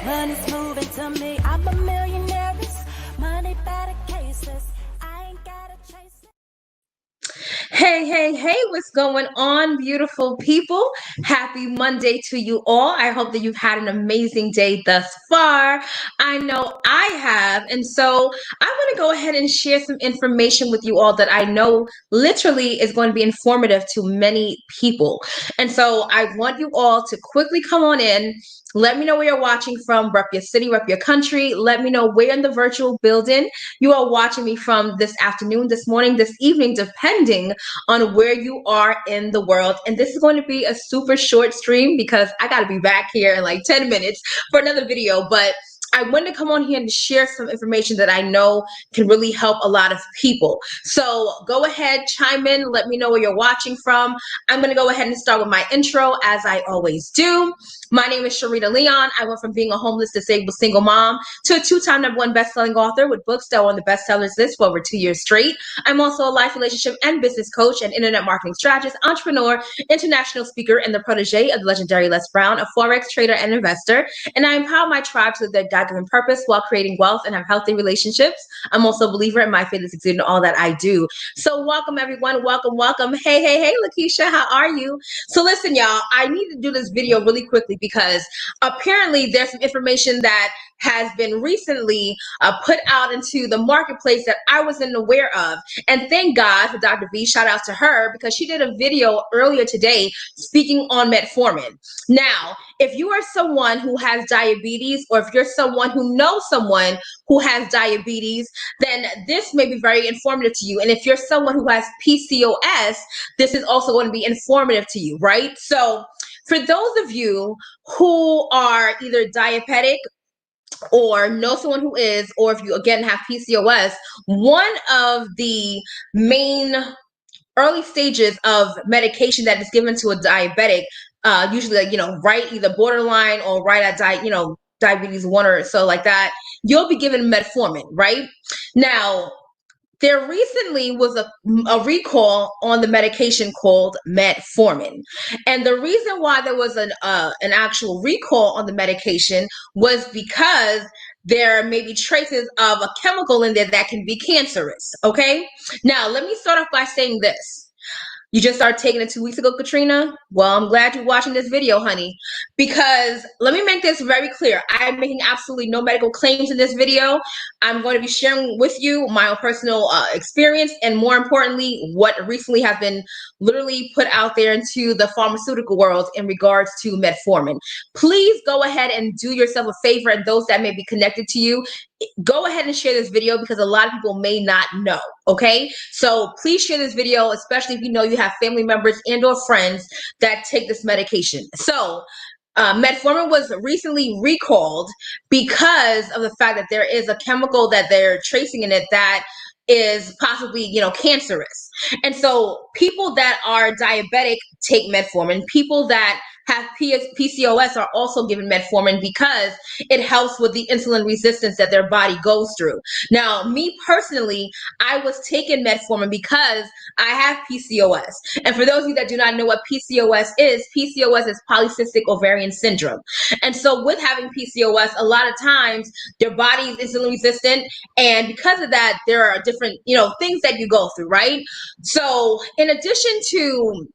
Money's moving to me. I'm a millionaire. Money better cases. I ain't gotta chase it. Hey, what's going on, beautiful people? Happy Monday to you all. I hope that you've had an amazing day thus far. I know I have. And so I'm going to go ahead and share some information with you all that I know literally is going to be informative to many people. And so I want you all to quickly come on in. Let me know where you're watching from, rep your city, rep your country. Let me know where in the virtual building you are watching me from this afternoon, this morning, this evening, depending on where you are in the world. And this is going to be a super short stream because I got to be back here in like 10 minutes for another video. But I wanted to come on here and share some information that I know can really help a lot of people. So go ahead, chime in, let me know where you're watching from. I'm going to go ahead and start with my intro as I always do. My name is Sharita Leon. I went from being a homeless, disabled single mom to a two-time #1 best-selling author with books that were on the bestsellers list for over 2 years straight. I'm also a life, relationship, and business coach and internet marketing strategist, entrepreneur, international speaker, and the protege of the legendary Les Brown, a forex trader and investor. And I empower my tribe to live their God-given purpose while creating wealth and have healthy relationships. I'm also a believer in my faith is exuding all that I do. So welcome, everyone. Welcome. Hey, Lakeisha, how are you? So listen, y'all, I need to do this video really quickly because apparently there's some information that has been recently put out into the marketplace that I wasn't aware of. And thank God for Dr. V. Shout out to her because she did a video earlier today speaking on metformin. Now, if you are someone who has diabetes, or if you're someone who knows someone who has diabetes, then this may be very informative to you. And if you're someone who has PCOS, this is also going to be informative to you, right? So for those of you who are either diabetic or know someone who is, or if you again have PCOS, one of the main early stages of medication that is given to a diabetic, usually like, right, either borderline or right at diabetes 1 or so like that, you'll be given metformin, right? Now, there recently was a recall on the medication called metformin. And the reason why there was an actual recall on the medication was because there may be traces of a chemical in there that can be cancerous. Okay. Now, let me start off by saying this. You just started taking it 2 weeks ago, Katrina? Well, I'm glad you're watching this video, honey, because let me make this very clear. I'm making absolutely no medical claims in this video. I'm going to be sharing with you my own personal experience, and more importantly, what recently has been literally put out there into the pharmaceutical world in regards to metformin. Please go ahead and do yourself a favor, and those that may be connected to you, go ahead and share this video because a lot of people may not know. Okay, so please share this video, especially if you know you have family members and or friends that take this medication. So metformin was recently recalled because of the fact that there is a chemical that they're tracing in it that is possibly, cancerous. And so people that are diabetic take metformin. People that have PCOS are also given metformin because it helps with the insulin resistance that their body goes through. Now, me personally, I was taking metformin because I have PCOS. And for those of you that do not know what PCOS is polycystic ovarian syndrome. And so with having PCOS, a lot of times your body is insulin resistant. And because of that, there are different, things that you go through, right? So in addition to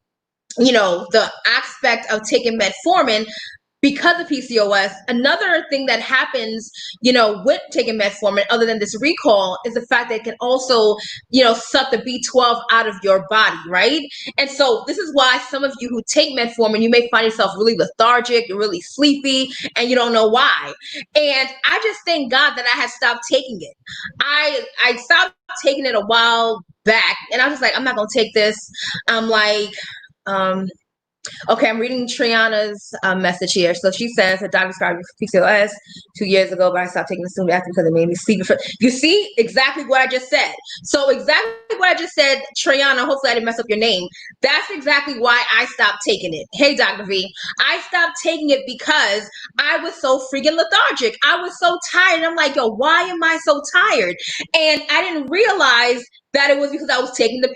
the aspect of taking metformin because of PCOS, another thing that happens, with taking metformin, other than this recall, is the fact that it can also, suck the B12 out of your body, right? And so this is why some of you who take metformin, you may find yourself really lethargic, you're really sleepy, and you don't know why. And I just thank God that I had stopped taking it. I stopped taking it a while back, and I was just like, I'm not gonna take this. I'm like, okay, I'm reading Triana's message here. So she says her doctor described PCOS 2 years ago, but I stopped taking the soon after because it made me sleepy. You see exactly what I just said. So exactly what I just said, Triana, hopefully I didn't mess up your name. That's exactly why I stopped taking it. Hey, Dr. V, I stopped taking it because I was so freaking lethargic. I was so tired. I'm like, yo, why am I so tired? And I didn't realize that it was because I was taking the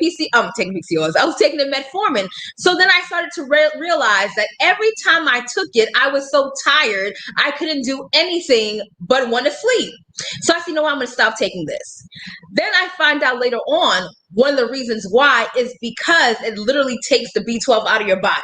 taking Pcos. I was taking the metformin. So then I started to realize that every time I took it, I was so tired, I couldn't do anything but want to sleep. So I said, no, I'm going to stop taking this. Then I find out later on, one of the reasons why is because it literally takes the B12 out of your body.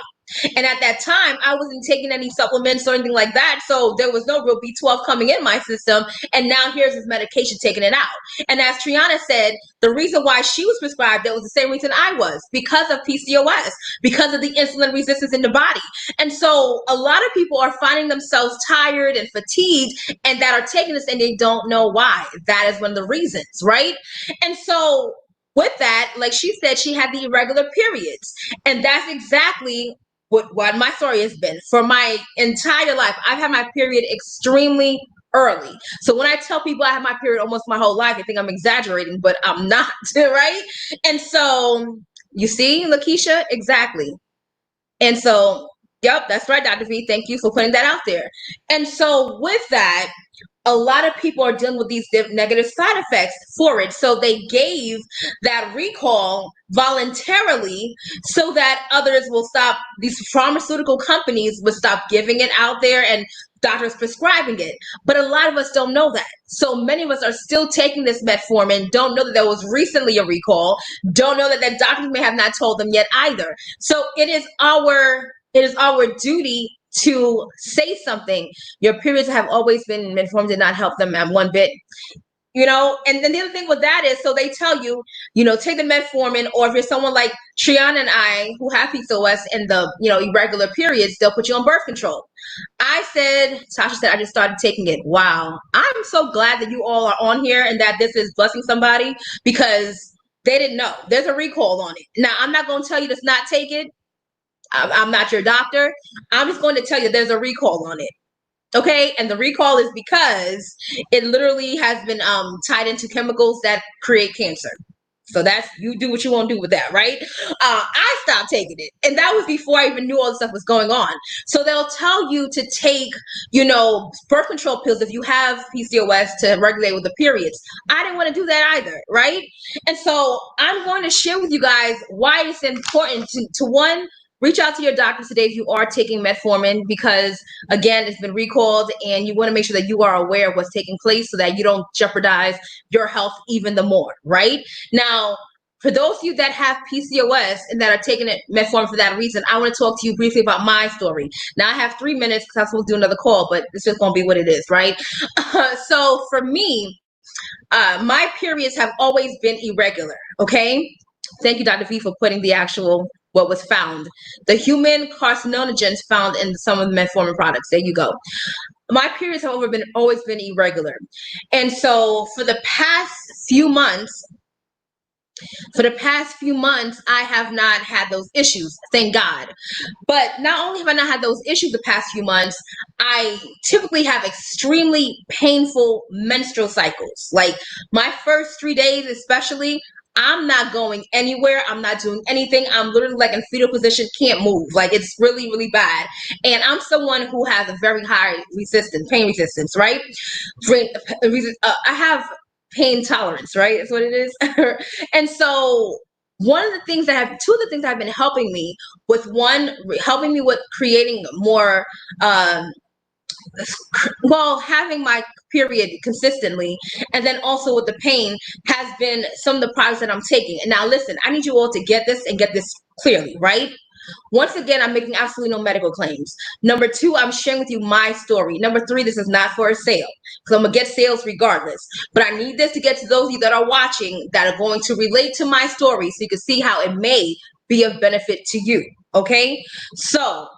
And at that time, I wasn't taking any supplements or anything like that. So there was no real B12 coming in my system. And now here's this medication taking it out. And as Triana said, the reason why she was prescribed that was the same reason I was, because of PCOS, because of the insulin resistance in the body. And so a lot of people are finding themselves tired and fatigued and that are taking this and they don't know why. That is one of the reasons, right? And so with that, like she said, she had the irregular periods. And that's exactly what my story has been for my entire life. I've had my period extremely early. So when I tell people I have my period almost my whole life, I think I'm exaggerating, but I'm not, right? And so you see, Lakeisha, exactly. And so, yep, that's right, Dr. V. Thank you for putting that out there. And so with that, a lot of people are dealing with these negative side effects for it. So they gave that recall voluntarily so that others will stop, these pharmaceutical companies would stop giving it out there and doctors prescribing it. But a lot of us don't know that. So many of us are still taking this metformin, don't know that there was recently a recall, don't know that the doctors may have not told them yet either. So it is our duty to say something. Your periods have always been metformin did not help them at one bit. And then the other thing with that is, so they tell you, take the metformin, or if you're someone like Triana and I who have PCOS and the, irregular periods, they'll put you on birth control. Tasha said, I just started taking it. Wow. I'm so glad that you all are on here and that this is blessing somebody, because they didn't know. There's a recall on it. Now, I'm not going to tell you to not take it. I'm not your doctor. I'm just going to tell you there's a recall on it. Okay, and the recall is because it literally has been tied into chemicals that create cancer. So that's, you do what you want to do with that, right? I stopped taking it, and that was before I even knew all this stuff was going on. So they'll tell you to take, birth control pills if you have PCOS to regulate with the periods. I didn't want to do that either, right? And so I'm going to share with you guys why it's important to one, reach out to your doctor today if you are taking metformin, because again, it's been recalled and you want to make sure that you are aware of what's taking place so that you don't jeopardize your health even the more, right? Now, for those of you that have PCOS and that are taking metformin for that reason, I want to talk to you briefly about my story. Now, I have 3 minutes because I'm supposed to do another call, but it's just going to be what it is, right? So for me, my periods have always been irregular, okay? Thank you, Dr. V, for putting the actual what was found. The human carcinogens found in some of the metformin products. There you go. My periods have always been irregular. And so for the past few months, I have not had those issues, thank God. But not only have I not had those issues the past few months, I typically have extremely painful menstrual cycles. Like my first 3 days especially, I'm not going anywhere. I'm not doing anything. I'm literally like in fetal position, can't move. Like it's really, really bad. And I'm someone who has a very high pain resistance, right? I have pain tolerance, right? That's what it is. And so two of the things that have been helping me with creating more, having my period consistently, and then also with the pain, has been some of the products that I'm taking. And now listen, I need you all to get this and get this clearly, right? Once again, I'm making absolutely no medical claims. Number 2, I'm sharing with you my story. Number 3, this is not for a sale, because I'm going to get sales regardless. But I need this to get to those of you that are watching that are going to relate to my story so you can see how it may be of benefit to you, okay? So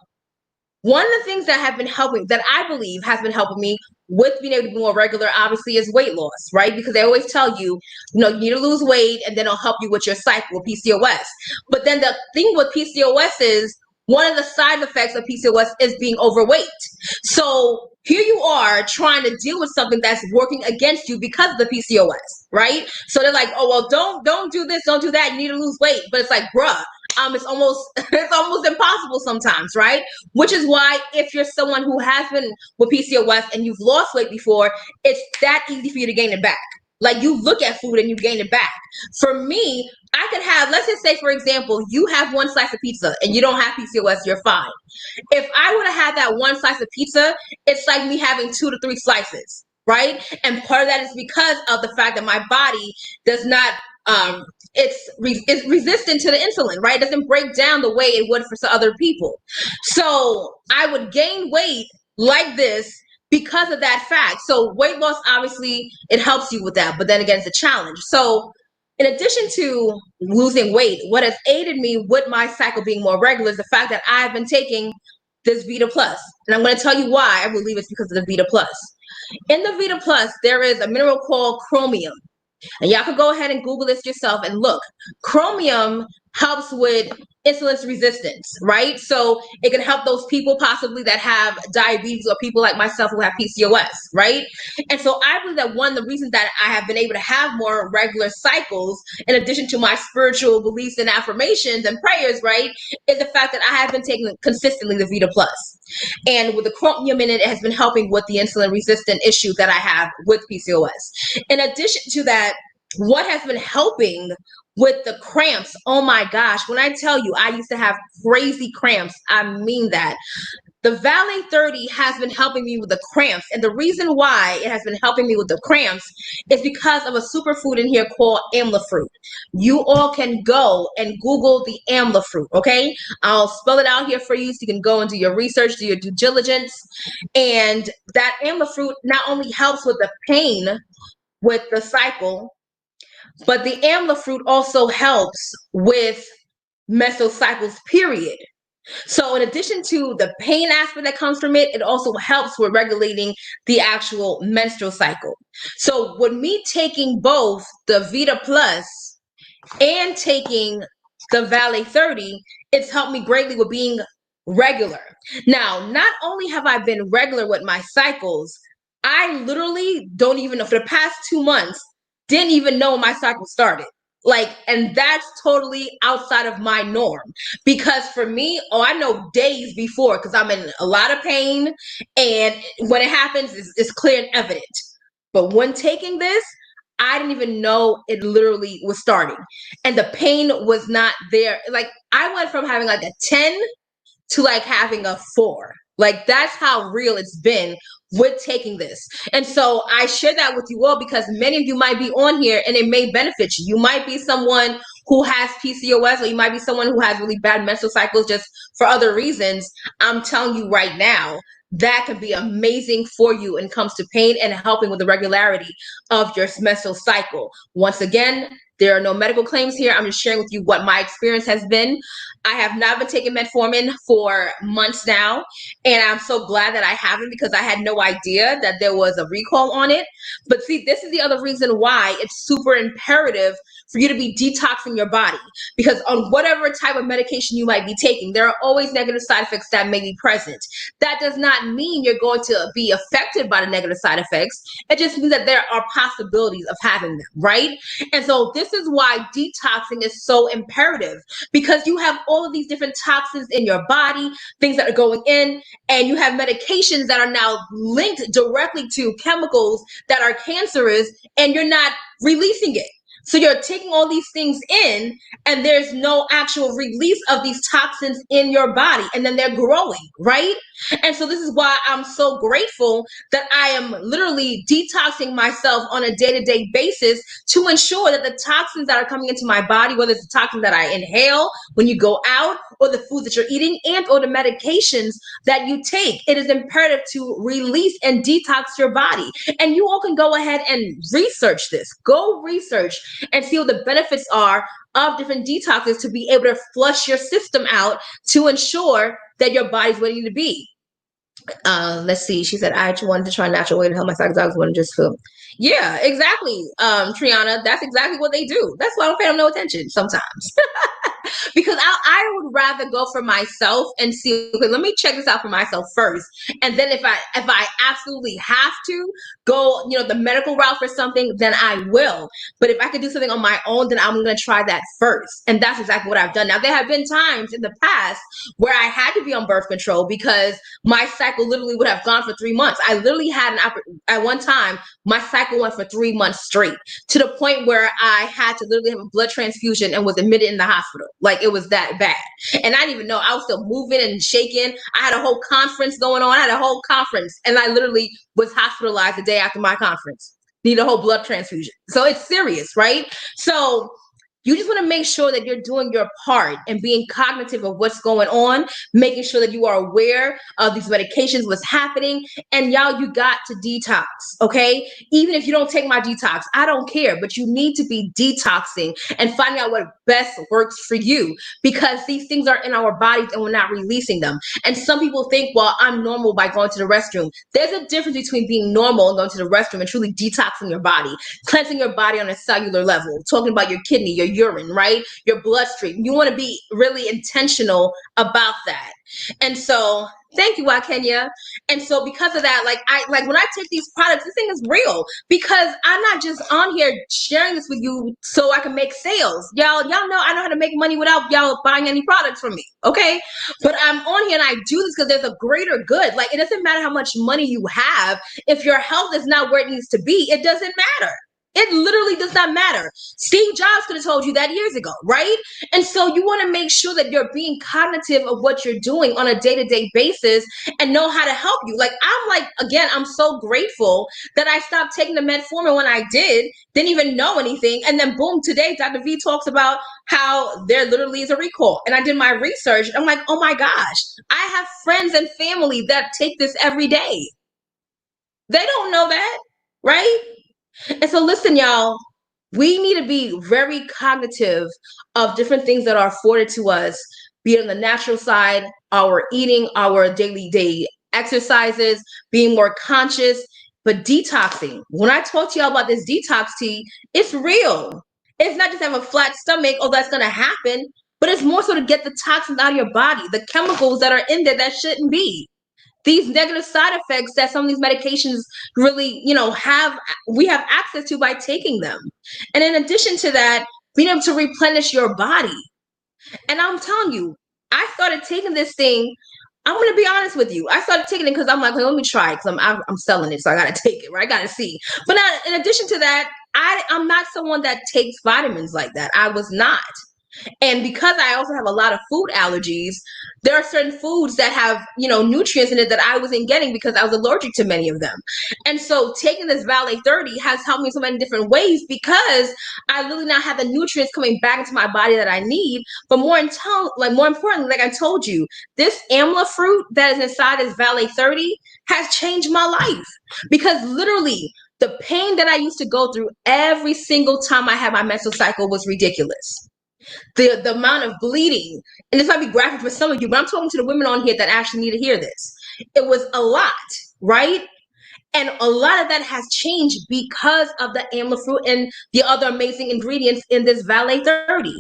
one of the things that I believe has been helping me with being able to be more regular, obviously, is weight loss, right? Because they always tell you, you need to lose weight and then it'll help you with your cycle, PCOS. But then the thing with PCOS is, one of the side effects of PCOS is being overweight. So here you are trying to deal with something that's working against you because of the PCOS, right? So they're like, oh, well, don't do this, don't do that. You need to lose weight. But it's like, bruh, it's almost impossible sometimes, right? Which is why if you're someone who has been with PCOS and you've lost weight before, it's that easy for you to gain it back. Like you look at food and you gain it back. For me, I could have, let's just say, for example, you have one slice of pizza and you don't have PCOS, you're fine. If I would have had that one slice of pizza, it's like me having 2 to 3 slices, right? And part of that is because of the fact that my body does not, it's resistant to the insulin, right? It doesn't break down the way it would for some other people. So I would gain weight like this because of that fact. So weight loss, obviously, it helps you with that, but then again, it's a challenge. So in addition to losing weight, what has aided me with my cycle being more regular is the fact that I've been taking this Vita Plus. And I'm going to tell you why I believe it's because of the Vita Plus. In the Vita Plus, there is a mineral called chromium. And y'all can go ahead and Google this yourself and look. Chromium helps with insulin resistance, right? So it can help those people possibly that have diabetes or people like myself who have PCOS, right? And so I believe that one of the reasons that I have been able to have more regular cycles, in addition to my spiritual beliefs and affirmations and prayers, right, is the fact that I have been taking consistently the Vita Plus. And with the chromium in it, it has been helping with the insulin resistant issue that I have with PCOS. In addition to that, what has been helping with the cramps, oh my gosh, when I tell you I used to have crazy cramps, I mean that. The Valley 30 has been helping me with the cramps. And the reason why it has been helping me with the cramps is because of a superfood in here called amla fruit. You all can go and Google the amla fruit, okay? I'll spell it out here for you so you can go and do your research, do your due diligence. And that amla fruit not only helps with the pain with the cycle, but the amla fruit also helps with menstrual cycles, period. So in addition to the pain aspect that comes from it, it also helps with regulating the actual menstrual cycle. So with me taking both the Vita Plus and taking the Valley 30, it's helped me greatly with being regular. Now, not only have I been regular with my cycles, I literally don't even know, for the past 2 months, didn't even know when my cycle started. Like, and that's totally outside of my norm. Because for me, oh, I know days before because I'm in a lot of pain. And when it happens, it's clear and evident. But when taking this, I didn't even know it literally was starting. And the pain was not there. Like, I went from having like a 10 to like having a 4. Like, that's how real it's been with taking this. And so I share that with you all because many of you might be on here and it may benefit you. You might be someone who has PCOS, or you might be someone who has really bad menstrual cycles just for other reasons. I'm telling you right now, that can be amazing for you when it comes to pain and helping with the regularity of your menstrual cycle. Once again, there are no medical claims here. I'm just sharing with you what my experience has been. I have not been taking metformin for months now, and I'm so glad that I haven't because I had no idea that there was a recall on it. But see, this is the other reason why it's super imperative for you to be detoxing your body, because on whatever type of medication you might be taking, there are always negative side effects that may be present. That does not mean you're going to be affected by the negative side effects. It just means that there are possibilities of having them, right? And so this is why detoxing is so imperative, because you have all of these different toxins in your body, things that are going in, and you have medications that are now linked directly to chemicals that are cancerous, and you're not releasing it. So you're taking all these things in, and there's no actual release of these toxins in your body, and then they're growing, right? And so this is why I'm so grateful that I am literally detoxing myself on a day-to-day basis to ensure that the toxins that are coming into my body, whether it's the toxins that I inhale when you go out, or the foods that you're eating, and or the medications that you take, it is imperative to release and detox your body. And you all can go ahead and research this. Go research and see what the benefits are of different detoxes to be able to flush your system out to ensure that your body's where you need to be. Let's see. She said, I wanted to try a natural way to help my cycle. I was wanting to just feel. Yeah, exactly. Triana, that's exactly what they do. That's why I don't pay them no attention sometimes. because I would rather go for myself and see, okay, let me check this out for myself first. And then if I absolutely have to go, the medical route for something, then I will. But if I could do something on my own, then I'm going to try that first. And that's exactly what I've done. Now, there have been times in the past where I had to be on birth control because my cycle literally would have gone for 3 months. I literally had at one time, my cycle went for 3 months straight, to the point where I had to literally have a blood transfusion and was admitted in the hospital. Like, it was that bad. And I didn't even know. I was still moving and shaking. I had a whole conference going on. I had a whole conference, and I literally was hospitalized the day after my conference. Need a whole blood transfusion. So it's serious, right? So you just want to make sure that you're doing your part and being cognitive of what's going on, making sure that you are aware of these medications, what's happening. And y'all, you got to detox, okay? Even if you don't take my detox, I don't care, but you need to be detoxing and finding out what best works for you, because these things are in our bodies and we're not releasing them. And some people think, well, I'm normal by going to the restroom. There's a difference between being normal and going to the restroom and truly detoxing your body, cleansing your body on a cellular level, talking about your kidney, your urine, right? Your bloodstream. You want to be really intentional about that. And so thank you, Kenya. And so because of that, like when I take these products, this thing is real, because I'm not just on here sharing this with you so I can make sales. Y'all know I know how to make money without y'all buying any products from me. Okay. But I'm on here and I do this because there's a greater good. Like, it doesn't matter how much money you have. If your health is not where it needs to be, it doesn't matter. It literally does not matter. Steve Jobs could have told you that years ago, right? And so you want to make sure that you're being cognitive of what you're doing on a day-to-day basis and know how to help you. Like, again, I'm so grateful that I stopped taking the metformin when I didn't even know anything. And then boom, today Dr. V talks about how there literally is a recall. And I did my research. I'm like, oh my gosh, I have friends and family that take this every day. They don't know that, right? And so listen, y'all, we need to be very cognitive of different things that are afforded to us, be it on the natural side, our eating, our daily day exercises, being more conscious, but detoxing. When I talk to y'all about this detox tea, it's real. It's not just have a flat stomach, oh, that's going to happen, but it's more so to get the toxins out of your body, the chemicals that are in there that shouldn't be. These negative side effects that some of these medications really, we have access to by taking them. And in addition to that, being able to replenish your body. And I'm telling you, I started taking this thing. I'm going to be honest with you. I started taking it because I'm like, let me try it, because I'm selling it. So I got to take it, right? I got to see. But now, in addition to that, I'm not someone that takes vitamins like that. I was not. And because I also have a lot of food allergies, there are certain foods that have, nutrients in it that I wasn't getting because I was allergic to many of them. And so taking this Valet 30 has helped me in so many different ways, because I really now have the nutrients coming back into my body that I need. But more importantly, like I told you, this amla fruit that is inside this Valet 30 has changed my life, because literally the pain that I used to go through every single time I had my menstrual cycle was ridiculous. The amount of bleeding, and this might be graphic for some of you, but I'm talking to the women on here that actually need to hear this. It was a lot, right? And a lot of that has changed because of the amla fruit and the other amazing ingredients in this Valet 30.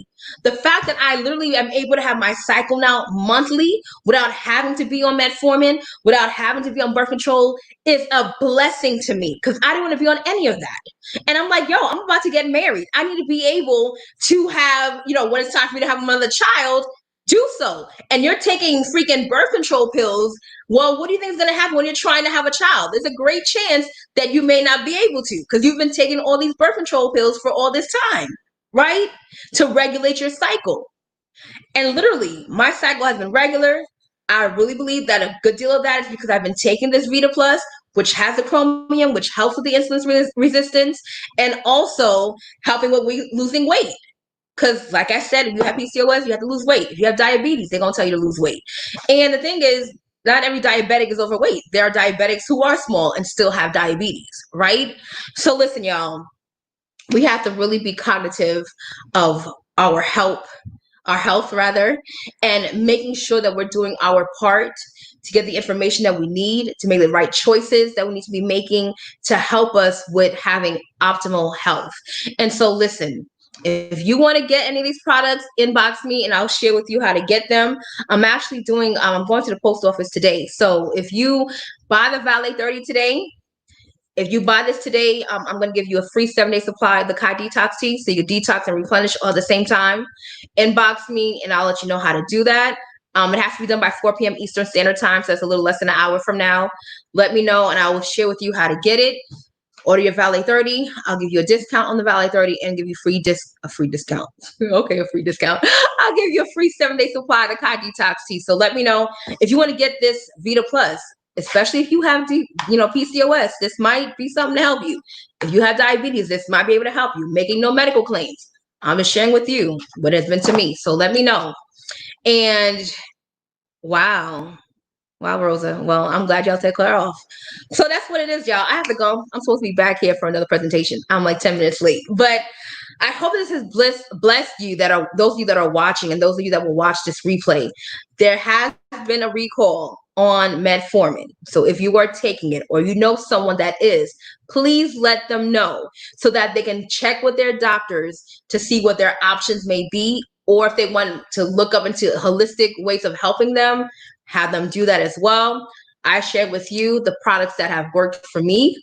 The fact that I literally am able to have my cycle now monthly without having to be on metformin, without having to be on birth control, is a blessing to me, because I didn't want to be on any of that. And I'm like, yo, I'm about to get married. I need to be able to have, when it's time for me to have another child, do so. And you're taking freaking birth control pills. Well, what do you think is going to happen when you're trying to have a child? There's a great chance that you may not be able to, because you've been taking all these birth control pills for all this time, right? To regulate your cycle. And literally, my cycle has been regular. I really believe that a good deal of that is because I've been taking this Vita Plus, which has the chromium, which helps with the insulin resistance, and also helping with losing weight. Because like I said, if you have PCOS, you have to lose weight. If you have diabetes, they're going to tell you to lose weight. And the thing is, not every diabetic is overweight. There are diabetics who are small and still have diabetes, right? So listen, y'all, we have to really be cognitive of our health rather, and making sure that we're doing our part to get the information that we need to make the right choices that we need to be making to help us with having optimal health. And so listen, If you want to get any of these products, inbox me and I'll share with you how to get them. I'm actually doing, I'm going to the post office today. So if you buy the Valet 30 today, if you buy this today, I'm going to give you a free 7-day supply of the Kai Detox Tea. So you can detox and replenish all at the same time. Inbox me and I'll let you know how to do that. It has to be done by 4 p.m. Eastern Standard Time. So that's a little less than an hour from now. Let me know and I will share with you how to get it. Order your Valet 30. I'll give you a discount on the Valet 30 and give you a free discount. Okay, a free discount. I'll give you a free 7-day supply of the Kai Detox Tea. So let me know if you want to get this Vita Plus, especially if you have PCOS. This might be something to help you. If you have diabetes, this might be able to help you. Making no medical claims. I'm just sharing with you what it's been to me. So let me know. And wow. Wow, Rosa. Well, I'm glad y'all said clear off. So that's what it is, y'all. I have to go. I'm supposed to be back here for another presentation. I'm like 10 minutes late. But I hope this has blessed you, that are those of you that are watching and those of you that will watch this replay. There has been a recall on Metformin. So if you are taking it or you know someone that is, please let them know so that they can check with their doctors to see what their options may be, or if they want to look up into holistic ways of helping them, have them do that as well. I shared with you the products that have worked for me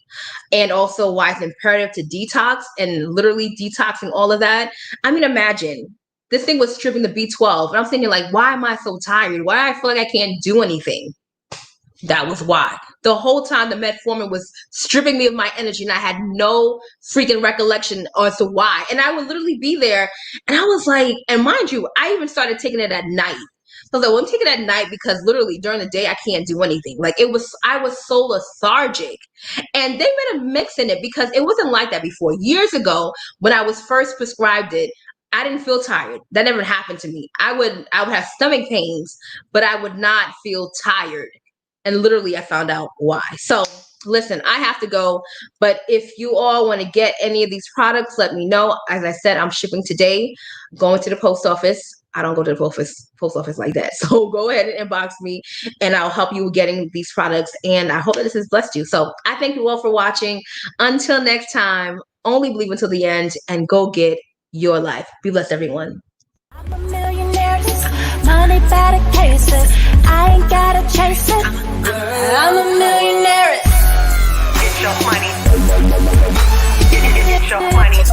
and also why it's imperative to detox and literally detoxing all of that. I mean, imagine this thing was stripping the B12 and I'm thinking like, why am I so tired? Why do I feel like I can't do anything? That was why. The whole time the metformin was stripping me of my energy and I had no freaking recollection as to why. And I would literally be there and I was like, and mind you, I even started taking it at night. So that I'm taking it at night because literally during the day I can't do anything. Like I was so lethargic. And they made a mix in it because it wasn't like that before. Years ago, when I was first prescribed it, I didn't feel tired. That never happened to me. I would have stomach pains, but I would not feel tired. And literally I found out why. So listen, I have to go. But if you all want to get any of these products, let me know. As I said, I'm shipping today, going to the post office. I don't go to the post office like that. So go ahead and inbox me and I'll help you with getting these products. And I hope that this has blessed you. So I thank you all for watching. Until next time, only believe until the end and go get your life. Be blessed, everyone. I'm a millionaire, money better cases. I ain't gotta chase it. I'm a millionaire. Get your money. Get your money.